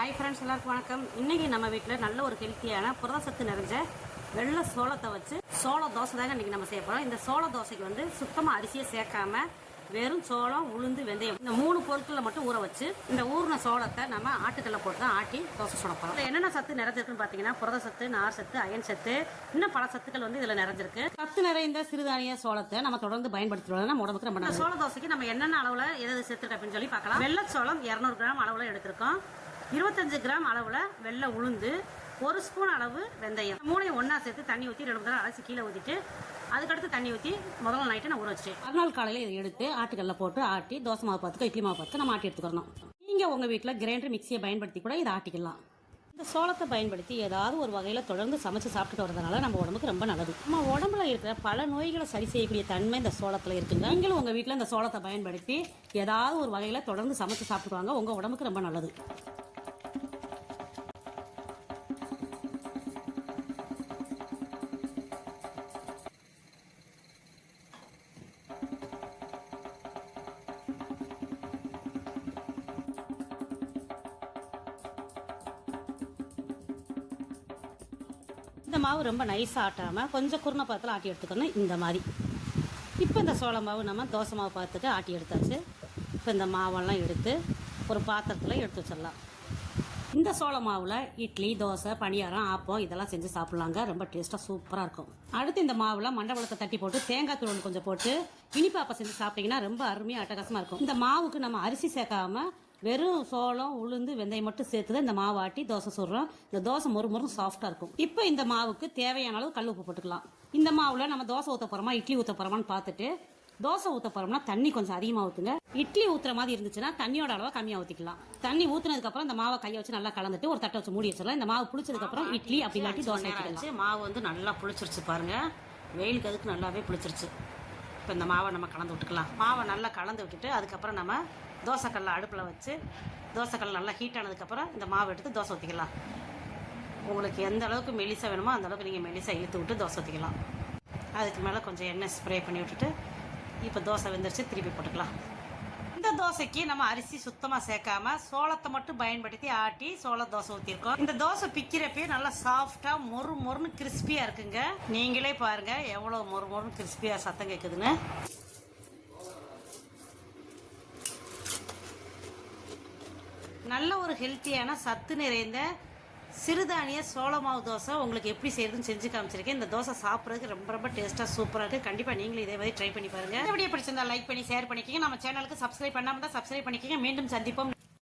Hi friends, எல்லாருக்கும் வணக்கம். இன்றைக்கி நம்ம வீட்டில் நல்ல ஒரு ஹெல்த்தியான புரத சத்து நிறைஞ்ச வெள்ளை சோளத்தை வச்சு சோள தோசை தாங்க இன்றைக்கி நம்ம செய்ய போகிறோம். இந்த சோள தோசைக்கு வந்து சுத்தமாக அரிசியை சேர்க்காம வெறும் சோளம், உளுந்து, வெந்தயம் இந்த 3 பொருட்களில் மட்டும் ஊற வச்சு இந்த ஊறின சோளத்தை நம்ம ஆட்டுக்கல்ல போட்டு தான் ஆட்டி தோசை சுட போகிறோம். இதில் என்னென்ன சத்து நிறைஞ்சிருக்குன்னு பார்த்தீங்கன்னா புரத சத்து, நார் சத்து, அயன் சத்து, இன்னும் பல சத்துக்கள் வந்து இதில் நிறைஞ்சிருக்கு. சத்து நிறைந்த சிறுதானிய சோளத்தை நம்ம தொடர்ந்து பயன்படுத்துறோம். நம்ம உடம்புக்கு ரொம்ப நல்லது. சோள தோசைக்கு நம்ம என்னென்ன அளவில் எது சேர்த்துருக்கு அப்படின்னு சொல்லி பார்க்கலாம். வெள்ளை சோளம் 200 கிராம் அளவில் எடுத்திருக்கோம். 25 கிராம் அளவில் வெள்ளை உளுந்து, 1 ஸ்பூன் அளவு வெந்தயம், 3 ஒன்றா சேர்த்து தண்ணி ஊற்றி 2 தடவை அலசி கீழே ஊற்றிட்டு அதுக்கடுத்து தண்ணி ஊற்றி முதல் நைட்டு நான் ஊற வச்சுட்டேன். மறுநாள் காலையில் இதை எடுத்து ஆட்டுக்கல்ல போட்டு ஆட்டி தோசை மாவு பார்த்துக்கோ, இட்லி மாவு பார்த்து நம்ம ஆட்டி எடுத்துக்கிறோம். நீங்கள் உங்கள் வீட்டில் கிரைண்டர் மிக்சியை பயன்படுத்தி கூட இதை ஆட்டிக்கலாம். இந்த சோளத்தை பயன்படுத்தி ஏதாவது ஒரு வகையில் தொடர்ந்து சமைச்சு சாப்பிட்டுட்டு வரதுனால நம்ம உடம்புக்கு ரொம்ப நல்லது. நம்ம உடம்புல இருக்கிற பல நோய்களை சரி செய்யக்கூடிய தன்மை இந்த சோளத்தில் இருக்குங்க. நீங்களும் உங்கள் வீட்டில் இந்த சோளத்தை பயன்படுத்தி ஏதாவது ஒரு வகையில் தொடர்ந்து சமைச்சு சாப்பிட்டு வாங்க, உங்கள் உடம்புக்கு ரொம்ப நல்லது. இந்த மாவு ரொம்ப நைஸாக ஆட்டாமல் கொஞ்சம் குருணை பாத்தில் ஆட்டி எடுத்துக்கணும். இந்த மாதிரி இப்போ இந்த சோள மாவு நம்ம தோசை மாவு பார்த்துட்டு ஆட்டி எடுத்தாச்சு. இப்போ இந்த மாவெல்லாம் எடுத்து ஒரு பாத்திரத்தில் எடுத்து வச்சிடலாம். இந்த சோள மாவில் இட்லி, தோசை, பணியாரம், ஆப்பம் இதெல்லாம் செஞ்சு சாப்பிட்லாங்க. ரொம்ப டேஸ்ட்டாக சூப்பராக இருக்கும். அடுத்து இந்த மாவில் மண்டபலத்தை தட்டி போட்டு தேங்காய் தூள் கொஞ்சம் போட்டு இனிப்பாப்பம் செஞ்சு சாப்பிட்டீங்கன்னா ரொம்ப அருமையாக அட்டகாசமாக இருக்கும். இந்த மாவுக்கு நம்ம அரிசி சேர்க்காம வெறும் சோளம், உளுந்து, வெந்தயம் மட்டும் சேர்த்து இந்த மாவு ஆட்டி தோசை சுடுறோம். இந்த தோசை மொறு சாஃப்டாக இருக்கும். இப்போ இந்த மாவுக்கு தேவையான அளவு கல் உப்பு போட்டுக்கலாம். இந்த மாவில் நம்ம தோசை ஊற்ற போகிறோமா இட்லி ஊற்ற போகிறோமான்னு பார்த்துட்டு தோசை ஊற்ற போகிறோம்னா தண்ணி கொஞ்சம் அதிகமாக ஊற்றுங்க. இட்லி ஊற்றுற மாதிரி இருந்துச்சுன்னா தண்ணியோட அளவை கம்மியாக ஊற்றிக்கலாம். தண்ணி ஊற்றுனதுக்கப்புறம் இந்த மாவை கையை வச்சு நல்லா கலந்துட்டு ஒரு தட்டை வச்சு மூடி வச்சிடலாம். இந்த மாவு புளிச்சதுக்கப்புறம் இட்லி அப்படி இல்லாட்டி தோசை வச்சு மாவு வந்து நல்லா புளிச்சிருச்சு பாருங்க. வெயிலுக்கு அதுக்கு நல்லாவே புளிச்சிருச்சு. இப்போ இந்த மாவை நம்ம கலந்து விட்டுக்கலாம். மாவை நல்லா கலந்து விட்டுட்டு அதுக்கப்புறம் நம்ம தோசைக்கல்லை அடுப்பில் வச்சு தோசைக்கல் நல்லா ஹீட் ஆனதுக்கப்புறம் இந்த மாவு எடுத்து தோசை ஊற்றிக்கலாம். உங்களுக்கு எந்த அளவுக்கு மெலிசா வேணுமோ அந்த அளவுக்கு நீங்கள் மெலிசா இழுத்து விட்டு தோசை ஊற்றிக்கலாம். அதுக்கு மேலே கொஞ்சம் எண்ணெய் ஸ்ப்ரே பண்ணி விட்டுட்டு இப்போ தோசை வெந்துருச்சு, திருப்பி போட்டுக்கலாம். இந்த தோசைக்கு நம்ம அரிசி சுத்தமாக சேர்க்காம சோளத்தை மட்டும் பயன்படுத்தி ஆட்டி சோள தோசை ஊற்றிருக்கோம். இந்த தோசை பிக்கிறப்பே நல்லா சாஃப்டாக மொறுன்னு கிறிஸ்பியாக இருக்குங்க. நீங்களே பாருங்கள் எவ்வளோ மொறுன்னு கிறிஸ்பியாக சத்தம் கேட்குதுன்னு. நல்ல ஒரு ஹெல்த்தியான சத்து நிறைந்த சிறுதானிய சோள மாவு தோசை உங்களுக்கு எப்படி செய்யறதுன்னு செஞ்சு காமிச்சிருக்கேன். இந்த தோசை சாப்பிட்றதுக்கு ரொம்ப டேஸ்ட்டாக சூப்பராக இருக்குது. கண்டிப்பாக நீங்களும் இதே மாதிரி ட்ரை பண்ணி பாருங்கள். இந்த வீடியோ பிடிச்சிருந்தா லைக் பண்ணி ஷேர் பண்ணிக்கோங்க. நம்ம சேனலுக்கு சப்ஸ்கிரைப் பண்ணாமல் தான் சப்ஸ்கிரைப் பண்ணிக்கோங்க. மீண்டும் சந்திப்போம்.